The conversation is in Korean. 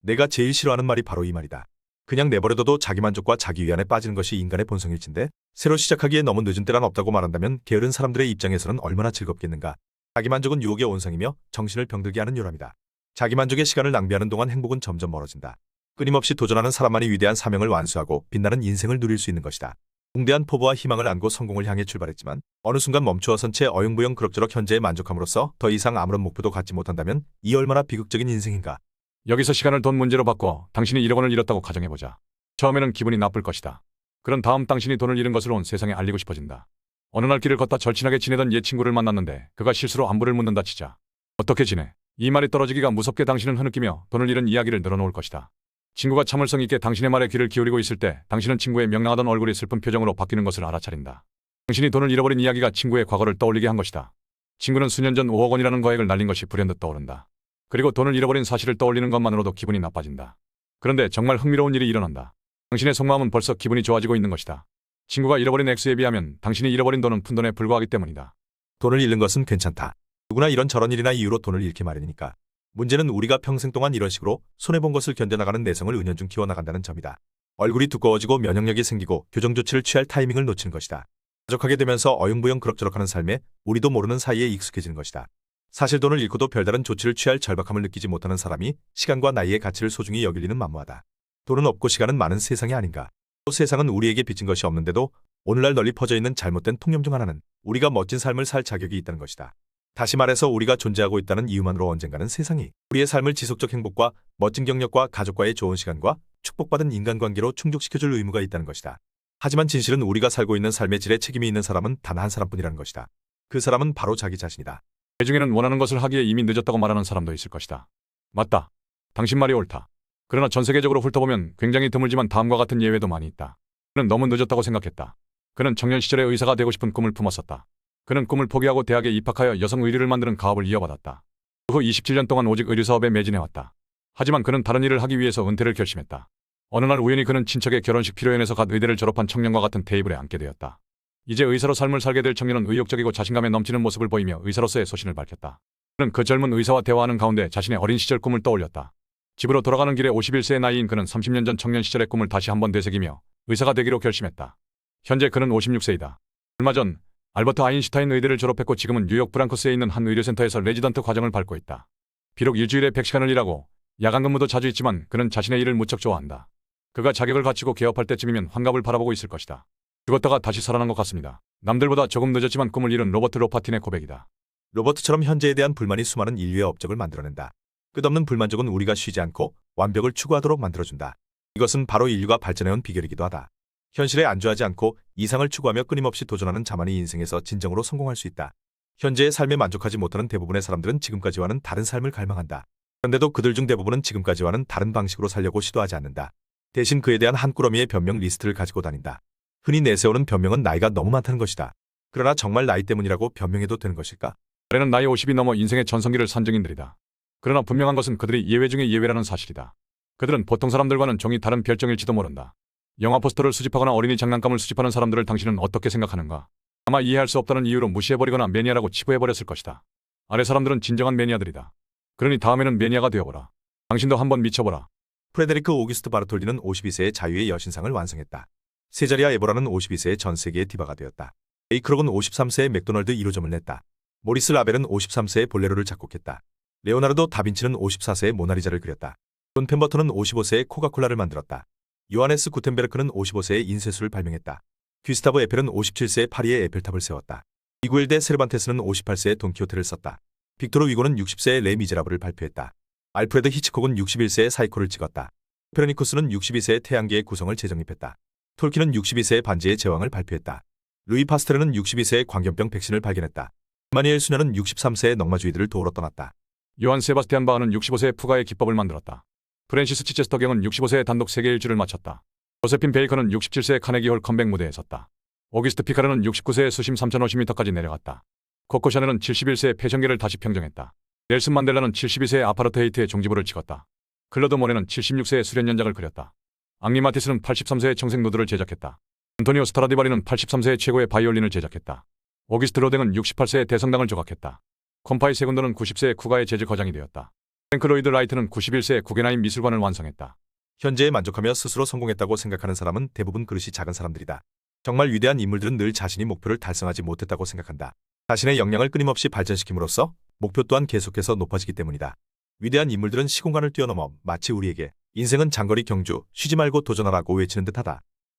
내가 제일 싫어하는 말이 바로 이 말이다. 그냥 내버려둬도 자기만족과 자기위안에 빠지는 것이 인간의 본성일진데 새로 시작하기에 너무 늦은 때란 없다고 말한다면 게으른 사람들의 입장에서는 얼마나 즐겁겠는가. 자기만족은 유혹의 온상이며 정신을 병들게 하는 요람이다. 자기만족의 시간을 낭비하는 동안 행복은 점점 멀어진다. 끊임없이 도전하는 사람만이 위대한 사명을 완수하고 빛나는 인생을 누릴 수 있는 것이다. 웅대한 포부와 희망을 안고 성공을 향해 출발했지만 어느 순간 멈추어 선 채 어영부영 그럭저럭 현재에 만족함으로써 더 이상 아무런 목표도 갖지 못한다면 이 얼마나 비극적인 인생인가. 여기서 시간을 돈 문제로 바꿔 당신이 1억 원을 잃었다고 가정해보자. 처음에는 기분이 나쁠 것이다. 그런 다음 당신이 돈을 잃은 것을 온 세상에 알리고 싶어진다. 어느 날 길을 걷다 절친하게 지내던 옛 친구를 만났는데 그가 실수로 안부를 묻는다 치자. 어떻게 지내? 이 말이 떨어지기가 무섭게 당신은 흐느끼며 돈을 잃은 이야기를 늘어놓을 것이다. 친구가 참을성 있게 당신의 말에 귀를 기울이고 있을 때 당신은 친구의 명랑하던 얼굴이 슬픈 표정으로 바뀌는 것을 알아차린다. 당신이 돈을 잃어버린 이야기가 친구의 과거를 떠올리게 한 것이다. 친구는 수년 전 5억 원이라는 거액을 날린 것이 불현듯 떠오른다. 그리고 돈을 잃어버린 사실을 떠올리는 것만으로도 기분이 나빠진다. 그런데 정말 흥미로운 일이 일어난다. 당신의 속마음은 벌써 기분이 좋아지고 있는 것이다. 친구가 잃어버린 액수에 비하면 당신이 잃어버린 돈은 푼돈에 불과하기 때문이다. 돈을 잃는 것은 괜찮다. 누구나 이런저런 일이나 이유로 돈을 잃기 마련이니까. 문제는 우리가 평생 동안 이런 식으로 손해본 것을 견뎌나가는 내성을 은연중 키워나간다는 점이다. 얼굴이 두꺼워지고 면역력이 생기고 교정 조치를 취할 타이밍을 놓치는 것이다. 가족하게 되면서 어영부영 그럭저럭하는 삶에 우리도 모르는 사이에 익숙해지는 것이다. 사실 돈을 잃고도 별다른 조치를 취할 절박함을 느끼지 못하는 사람이 시간과 나이의 가치를 소중히 여길 리는 만무하다. 돈은 없고 시간은 많은 세상이 아닌가. 또 세상은 우리에게 빚진 것이 없는데도 오늘날 널리 퍼져 있는 잘못된 통념 중 하나는 우리가 멋진 삶을 살 자격이 있다는 것이다. 다시 말해서 우리가 존재하고 있다는 이유만으로 언젠가는 세상이 우리의 삶을 지속적 행복과 멋진 경력과 가족과의 좋은 시간과 축복받은 인간관계로 충족시켜줄 의무가 있다는 것이다. 하지만 진실은 우리가 살고 있는 삶의 질에 책임이 있는 사람은 단 한 사람뿐이라는 것이다. 그 사람은 바로 자기 자신이다. 그 중에는 원하는 것을 하기에 이미 늦었다고 말하는 사람도 있을 것이다. 맞다. 당신 말이 옳다. 그러나 전 세계적으로 훑어보면 굉장히 드물지만 다음과 같은 예외도 많이 있다. 그는 너무 늦었다고 생각했다. 그는 청년 시절에 의사가 되고 싶은 꿈을 품었었다. 그는 꿈을 포기하고 대학에 입학하여 여성 의류를 만드는 가업을 이어받았다. 그 후 27년 동안 오직 의류 사업에 매진해왔다. 하지만 그는 다른 일을 하기 위해서 은퇴를 결심했다. 어느 날 우연히 그는 친척의 결혼식 피로연에서 갓 의대를 졸업한 청년과 같은 테이블에 앉게 되었다. 이제 의사로 삶을 살게 될 청년은 의욕적이고 자신감에 넘치는 모습을 보이며 의사로서의 소신을 밝혔다. 그는 그 젊은 의사와 대화하는 가운데 자신의 어린 시절 꿈을 떠올렸다. 집으로 돌아가는 길에 51세의 나이인 그는 30년 전 청년 시절의 꿈을 다시 한번 되새기며 의사가 되기로 결심했다. 현재 그는 56세이다. 얼마 전 알버트 아인슈타인 의대를 졸업했고 지금은 뉴욕 브랑커스에 있는 한 의료센터에서 레지던트 과정을 밟고 있다. 비록 일주일에 100시간을 일하고 야간 근무도 자주 있지만 그는 자신의 일을 무척 좋아한다. 그가 자격을 갖추고 개업할 때쯤이면 환갑을 바라보고 있을 것이다. 죽었다가 다시 살아난 것 같습니다. 남들보다 조금 늦었지만 꿈을 이룬 로버트 로파틴의 고백이다. 로버트처럼 현재에 대한 불만이 수많은 인류의 업적을 만들어낸다. 끝없는 불만족은 우리가 쉬지 않고 완벽을 추구하도록 만들어준다. 이것은 바로 인류가 발전해온 비결이기도 하다. 현실에 안주하지 않고 이상을 추구하며 끊임없이 도전하는 자만이 인생에서 진정으로 성공할 수 있다. 현재의 삶에 만족하지 못하는 대부분의 사람들은 지금까지와는 다른 삶을 갈망한다. 그런데도 그들 중 대부분은 지금까지와는 다른 방식으로 살려고 시도하지 않는다. 대신 그에 대한 한 꾸러미의 변명 리스트를 가지고 다닌다. 흔히 내세우는 변명은 나이가 너무 많다는 것이다. 그러나 정말 나이 때문이라고 변명해도 되는 것일까? 올해는 나이 50이 넘어 인생의 전성기를 산 증인들이다. 그러나 분명한 것은 그들이 예외 중의 예외라는 사실이다. 그들은 보통 사람들과는 종이 다른 별종일지도 모른다. 영화 포스터를 수집하거나 어린이 장난감을 수집하는 사람들을 당신은 어떻게 생각하는가? 아마 이해할 수 없다는 이유로 무시해버리거나 매니아라고 치부해버렸을 것이다. 아래 사람들은 진정한 매니아들이다. 그러니 다음에는 매니아가 되어보라. 당신도 한번 미쳐보라. 프레데리크 오기스트 바르톨디는 52세의 자유의 여신상을 완성했다. 세자리아 에보라는 52세의 전 세계의 디바가 되었다. 에이크록은 53세의 맥도널드 1호점을 냈다. 모리스 라벨은 53세의 볼레로를 작곡했다. 레오나르도 다빈치는 54세의 모나리자를 그렸다. 존 펜버턴은 55세의 코카콜라를 만들었다. 요하네스 구텐베르크는 55세의 인쇄술을 발명했다. 귀스타브 에펠은 57세의 파리의 에펠탑을 세웠다. 미구엘 데 세르반테스는 58세의 돈키호테를 썼다. 빅토르 위고는 60세의 레 미제라블을 발표했다. 알프레드 히치콕은 61세의 사이코를 찍었다. 페르니쿠스는 62세의 태양계의 구성을 재정립했다. 톨킨은 62세의 반지의 제왕을 발표했다. 루이 파스테르는 62세의 광견병 백신을 발견했다. 마니엘 수녀는 63세의 넉마주의들을 도우러 떠났다. 요한 세바스티안 바흐는 65세의 푸가의 기법을 만들었다. 프랜시스 치체스터 경은 65세의 단독 세계 일주를 마쳤다. 조세핀 베이커는 67세의 카네기홀 컴백 무대에 섰다. 오기스트 피카르는 69세의 수심 3050m까지 내려갔다. 코코 샤넬은 71세의 패션계를 다시 평정했다. 넬슨 만델라는 72세의 아파르트헤이트의 종지부를 찍었다. 클로드 모네는 76세의 수련연작을 그렸다. 앙리 마티스는 83세의 청색 누드를 제작했다. 안토니오 스트라디바리는 83세의 최고의 바이올린을 제작했다. 오기스트 로댕은 68세의 대성당을 조각했다. 콤파이 세군도는 90세의 쿠가의 재즈 거장이 되었다. 프랭크 로이드 라이트는 91세에 구겐하임 미술관을 완성했다. 현재에 만족하며 스스로 성공했다고 생각하는 사람은 대부분 그릇이 작은 사람들이다. 정말 위대한 인물들은 늘 자신이 목표를 달성하지 못했다고 생각한다. 자신의 역량을 끊임없이 발전시킴으로써 목표 또한 계속해서 높아지기 때문이다. 위대한 인물들은 시공간을 뛰어넘어 마치 우리에게 인생은 장거리 경주, 쉬지 말고 도전하라고 외치는 듯하다.